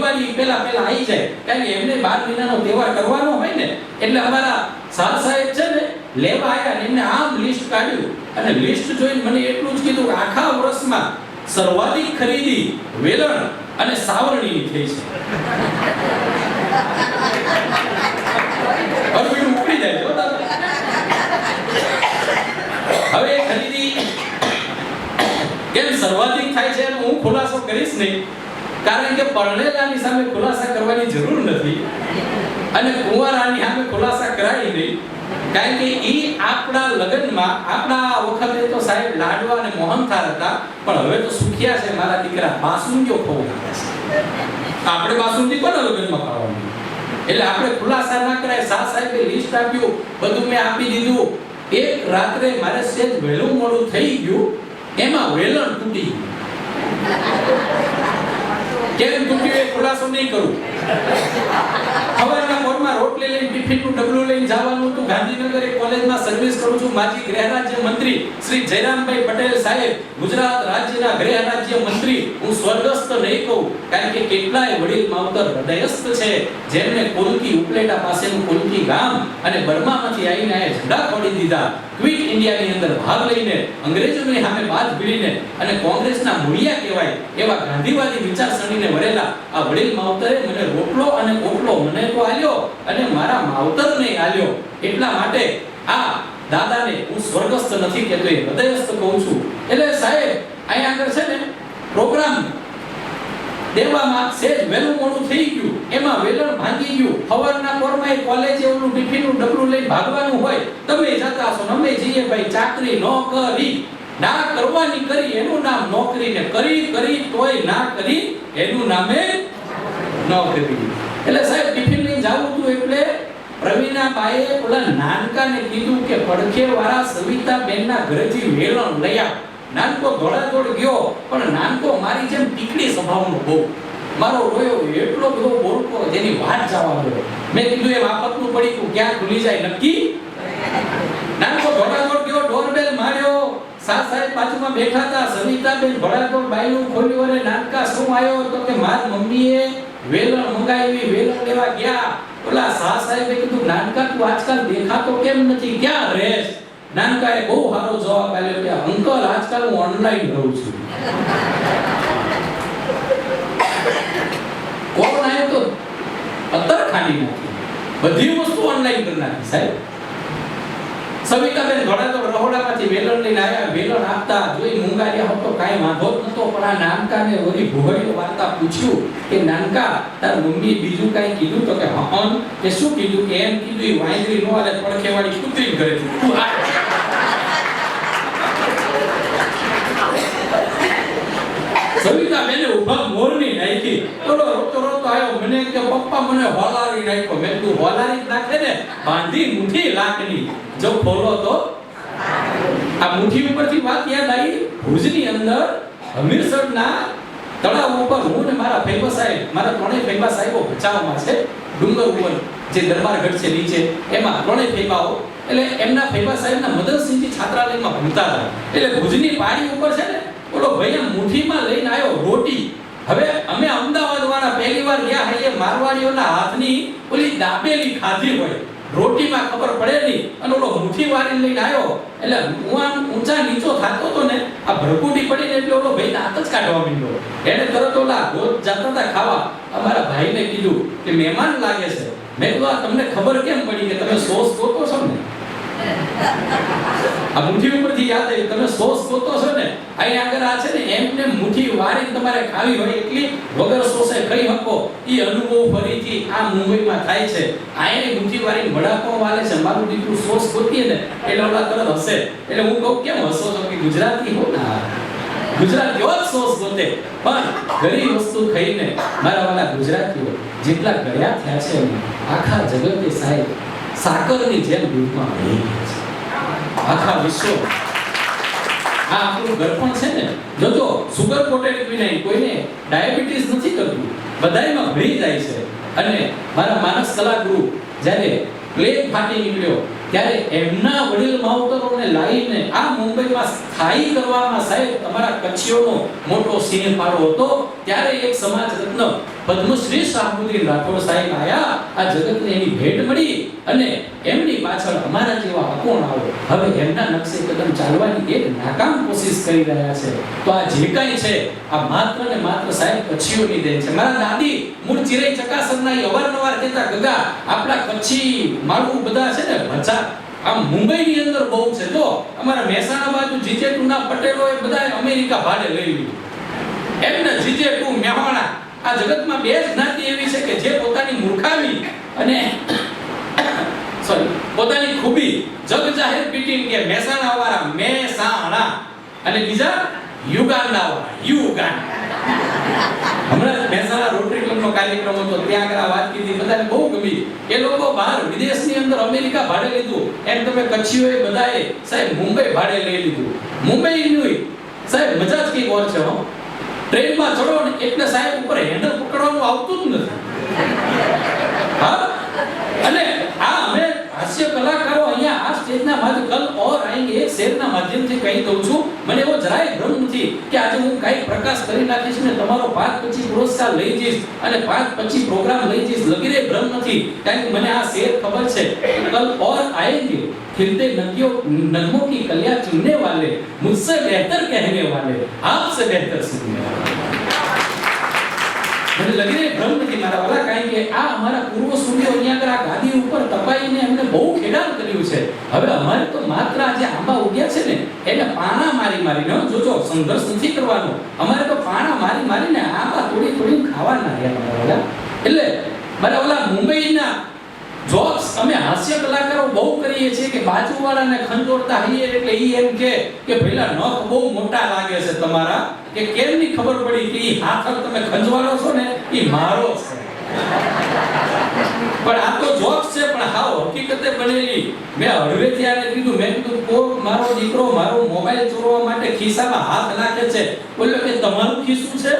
દિવાળી પહેલા આવી જાય, કારણ કે એમને 12 મહિનાનો તહેવાર કરવાનો હોય ને, એટલે અમારા સાહેબ છે ને લેવા આવ્યા ને એમને આમ લિસ્ટ કાઢ્યું અને લિસ્ટ જોઈને મને એટલું જ કીધું કે આખા વર્ષમાં સર્વાધિક ખરીદી વેલણ અને સાવરણીની થઈ છે. અરબીનું ઉપડી જાય જો તમે. હવે ખરીદી કેમ સર્વાધિક થાય છે એનો હું ખુલાસો કરીશ નહીં, કારણ કે પરણેલાની સામે ખુલાસા કરવાની જરૂર નથી અને કુંવારાની સામે ખુલાસા કરાય નહીં, કારણ કે ઈ આપણા લગ્નમાં આપણા વખતે તો સાહેબ લાડવા અને મોહનથાળ હતા, પણ હવે તો સુખિયા છે મારા દીકરા, બાસુંદીઓ ખવડાવે છે. આપણે બાસુંદી કોના લગ્નમાં ખાવાની? એટલે આપણે ખુલાસા ના કરાય. સાહેબે લિસ્ટ આપ્યું, બધું મેં આપી દીધું. એક રાત્રે મારે સેજ વહેલું મોડું થઈ ગયું, એમાં વેલણ તૂટી ગયું. કેમ તૂટ્યું એ ખુલાસો નહીં કરું. સવારના પોરમાં રોટલી લઈને ટિફિનનું ડબલું લઈને જવાનું હતું. ગાંધીનગર એક કોલેજમાં સર્વિસ કરું છું. માજી ગૃહ રાજ્ય મંત્રી શ્રી જયરામભાઈ પટેલ સાહેબ, ગુજરાત રાજ્યના ગૃહ રાજ્ય મંત્રી, હું સ્વર્ગસ્થ નહીં કહું, કારણ કે કેટલાય વડીલ માવતર હૃદયસ્થ છે જેમને કોલકી ઉપલેટા પાસેનું કોલકી ગામ અને બર્મામાંથી આવીને આ ઝંડા ખોડી દીધા. ક્વિટ ઇન્ડિયાની અંદર ભાગ લઈને અંગ્રેજોની સામે બાદ ભીડીને અને કોંગ્રેસના મૂળિયા કહેવાય એવા ગાંધીવાદી વિચારસરણીને વરેલા આ વડીલ માવતરે મને રોટલો અને ઓટલો મને તો આલ્યો અને મારા માવતરને આલ્યો. એટલા માટે આ દાદાને હું સ્વર્ગસ્થ નથી કહેતો, એ હૃદયસ્થ કહું છું. એટલે સાહેબ અહીંયા આગળ છે ને પ્રોગ્રામ દેવામાં સેજ વેલું મોડું થઈ ગયું, એમાં વેલણ ભાંગી ગયું. સવારના પોરમાં એ કોલેજે ઓલું ટિફિનનું ડબલું લઈને ભાગવાનું હોય, તમે જતા છો, અમે જઈએ ભાઈ. ચાકરી ન કરી, ના કરવાની કરી એનું નામ નોકરી, ને કરી તોય ના કરી એનું નામે નોકરી. એટલે સાહેબ ટિફિન લઈને જાવું હતું, એટલે પ્રવીણા બાએ ઓલા નાનકાને કીધું કે પડખે વાળા સવિતા બેનના ઘરેથી વેલણ લઈ આવ. નાનકો દોડાદોડ ગયો, પણ નાનકો મારી જેમ ટીકડી સ્વભાવનો બહુ, મારો રોયો એટલો બધો બોલકો જેની વાત જવા દો. મેં કીધું એ આફતનું પડી તું ક્યાં ખુલી જાય નક્કી. નાનકો દોડાદોડ ગયો, ડોરબેલ માર્યો. સાહેબ બાજુમાં બેઠા હતા. સવિતાબેન દોડાદોડ બાયણું ખોલ્યું અને નાનકા શું આવ્યો તો કે મારી મમ્મીએ વેલણ મંગાવી, વેલણ લેવા ગયા. ઓલા સાહેબે કીધું નાનકા તું આજકાલ દેખાતો કેમ નથી, ક્યાં રહેશ? નાનકાએ બહુ સારો જવાબ આપ્યો કે અંકલ આજકાલ હું ઓનલાઈન રહું છું. કોણ આવ્યો તો અત્તર ખાલી નાખી, બધી વસ્તુ ઓનલાઈન કરી નાખી સાહેબ. સવિતાબેન ઘોડાદોડ રહોડામાંથી વેલણ લઈને આવ્યા. વેલણ આપતા જોઈ મુંગારિયા હતો, કાંઈ વાંધો જ નતો. પણ આ નાનકાને વળી ભોગળ્યો વાર્તા પૂછ્યું કે નાનકા તાર મમ્મી બીજું કાંઈ કીધું તો કે હન કે શું કીધું કે એમ કીધું એ વાંદરી નો આલે પડખેવાળી કુતરી કરે છે. સવિતાબેને ઉભા મોરની નાખી. ઓલો રોતો રોતો આવ્યો, મને કે પપ્પા મને હોલારી નાખ્યો. મેં તું હોલારી નાખે ને બાંધી મુઠ્ઠી લાકડી જો ખોલો તો આ મુઠ્ઠી ઉપરથી વાત યાદ આવી. ભુજની અંદર હમીરસરના તળાવ ઉપર હું ને મારા ફેમસ સાહેબ, મારા ત્રણેય ફેમસ સાહેબો ભચાઉમાં છે, ડુંગર ઉપર જે દરબારગઢ છે નીચે, એમાં ત્રણેય ફેમાઓ. એટલે એમના ફેમસ સાહેબના મદનસિંહજી છાત્રાલયમાં ભણતા હતા. એટલે ભુજની પાડી ઉપર છે ને ઓલો ભાઈ મુઠ્ઠીમાં લઈને આવ્યો રોટી. હવે અમે અમદાવાદ વાળા પહેલી વાર ગયા હઈએ, મારવાડીઓના હાથની ઓલી દાબેલી ખાધી હોય, રોટીમાં ખબર પડે નહીં, અને ઓલો મુઠ્ઠી વાળી લઈને આવ્યો. એટલે હું આમ ઊંચા નીચો થાતો તો ને આ ભરકુટી પડીને એટલે ઓલો ભાઈ દાંત જ કાઢવા માંડ્યો. એને તરત ઓલા રોજ જતા હતા ખાવા, અમારા ભાઈને કીધું કે મહેમાન લાગે છે. મેં કીધું આ તમને ખબર કેમ પડી કે તમે સોસ ગોતો છો ને? આ મુઠ્ઠી ઉપરથી યાદ આવી, તમે સોસ ગોતો છો ને? અહીં આગળ આ છે ને એમને મુઠ્ઠી વાળી તમારે ખાવી હોય એટલી વગર સોસે ખાઈ શકો. એ અનુભવ ફરીથી આ મુંબઈમાં થાય છે. આયે મુઠ્ઠી વાળી વડાપાવ વાલે છે, મારું દીકરું સોસ ગોતીએ ને એટલે ઓલા તરત હસે. એટલે હું કહું કેમ હસો છો કે ગુજરાતી હો ને, ગુજરાતીઓ જ સોસ ગોતે. પણ ગરીબ વસ્તુ ખાઈને મારા વાલા ગુજરાતીઓ જેટલા ગયા થયા છે આખા જગતે સાહેબ સાકરની જેમ દૂધમાં ભળી ગયા છે. આખા વિશ્વ આ આપણું ઘરપણ છે ને, જોજો સુગર કોટેડ ક્વિનાઇન કોઈને ડાયાબિટીસ નથી કરતું, બધાયમાં ભળી જાય છે. અને મારા માનસ કલાગુરુ જ્યારે પ્લેગ ફાટી નીકળ્યો ત્યારે એમના વડીલ માવતરોને લાવીને આ મુંબઈમાં સ્થાયી કરવામાં સાહેબ તમારા કચ્છીઓનો મોટો સિંહ ફાળો હતો. ત્યારે એક સમાજ રત્ન પદ્મશ્રી શાહબુદ્દીન રાઠોડ સાહેબ આયા, આ જગતને એની ભેટ મળી અને એમની પાછળ અમારા જેવા અકોણાઓ હવે એમના નકશે કદમ ચાલવાની એક નાકામ કોશિશ કરી રહ્યા છે. તો આ જે કાંઈ છે આ માત્ર ને માત્ર સાહેબ કચ્છીઓની દેન છે. મારા દાદી મૂળ ચિરાઈ ચકાસરના એ અવારનવાર કહેતા, ગગા આપણા કચ્છી માળું બધા છે ને ભચા આ મુંબઈની અંદર બહુ છે. તો અમારા મહેસાણા બાજુ જીજેટુના પટેલો એ બધા અમેરિકા ભાડે લઈ લીધું. એમને જીજેટુ મેવાણા આ જગતમાં બે જ જ્ઞાતિ એવી છે કે જે પોતાની મૂર્ખામી અને પોતાની ખૂબી જગ જાહેર પીટીને કે મહેસાણા વાળા મહેસાણા અને બીજા યુગાન્ડા વાળા યુગાન્ડા. હમણાં મહેસાણા રોટરી ક્લબનો કાર્યક્રમ હતો, ત્યાં આગળ આ વાત કીધી, બધાને બહુ ગમી. એ લોકો બહાર વિદેશની અંદર અમેરિકા ભાડે લીધું, એમ તમે કચ્છીઓએ બધાએ સાહેબ મુંબઈ ભાડે લઈ લીધું. મુંબઈની સાહેબ મજા જ કંઈક ઓર છે. ટ્રેનમાં ચડો ને એટલે સાહેબ ઉપર હેન્ડલ પકડવાનું આવતું જ નથી. હા, અને આ અમે હાસ્ય કલાકારો અહીંયા આ સ્ટેજના માધ્યમ કલ ઓર આएंगे એક શેરના માધ્યમથી કહી દઉં છું, મને એવો જરાય ભ્રમ નથી કે આજે હું કાંઈ પ્રકાશ કરી નાખીશ ને તમારો 5-25 પુરસ્કાર લઈ જઈશ અને 5-25 પ્રોગ્રામ લઈ જઈશ, લગીરે ભ્રમ નથી. કારણ કે મને આ શેર ખબર છે, કલ ઓર आएंगे खिलते नगमों की कलियां चुनने वाले, मुझसे बेहतर कहने वाले, आपसे बेहतर सुनने वाले. મને લગીરે ભ્રમ નથી મારા વાલા, કારણ કે આ અમારા પૂર્વ સૂર્યો અહીંયા આગળ આ ગાદી ઉપર તપાઈને એમને બહુ ખેડાણ કર્યું છે. હવે અમારે તો માત્ર આ જે આંબા ઉગ્યા છે ને એને પાણા મારી મારીને, જોજો સંઘર્ષ નથી કરવાનો, અમારે તો પાણા મારી મારીને આંબા તોડી તોડી ખાવાના રહ્યા મારા વાલા. એટલે મારા વાલા મુંબઈના જોક્સ અમે હાસ્ય કલાકારો બહુ કરીએ છીએ કે બાજુવાળાને ખંજોળતા હઈએ એટલે ઈ એમ કે ભઈલા નખ બહુ મોટા લાગે છે તમારા, કે કેમની ખબર પડી કે ઈ હાથર તમે ખંજવાળો છો ને ઈ મારો છે. પણ આ તો જોક્સ છે, પણ હાવ હકીકતે બનેલી. મેં હળવેથી આને કીધું, મેં કીધું કો મારો દીકરો મારો મોબાઈલ ચોરવા માટે ખિસ્સામાં હાથ નાખે છે, બોલ્યો કે તમારું ખિસ્સું છે?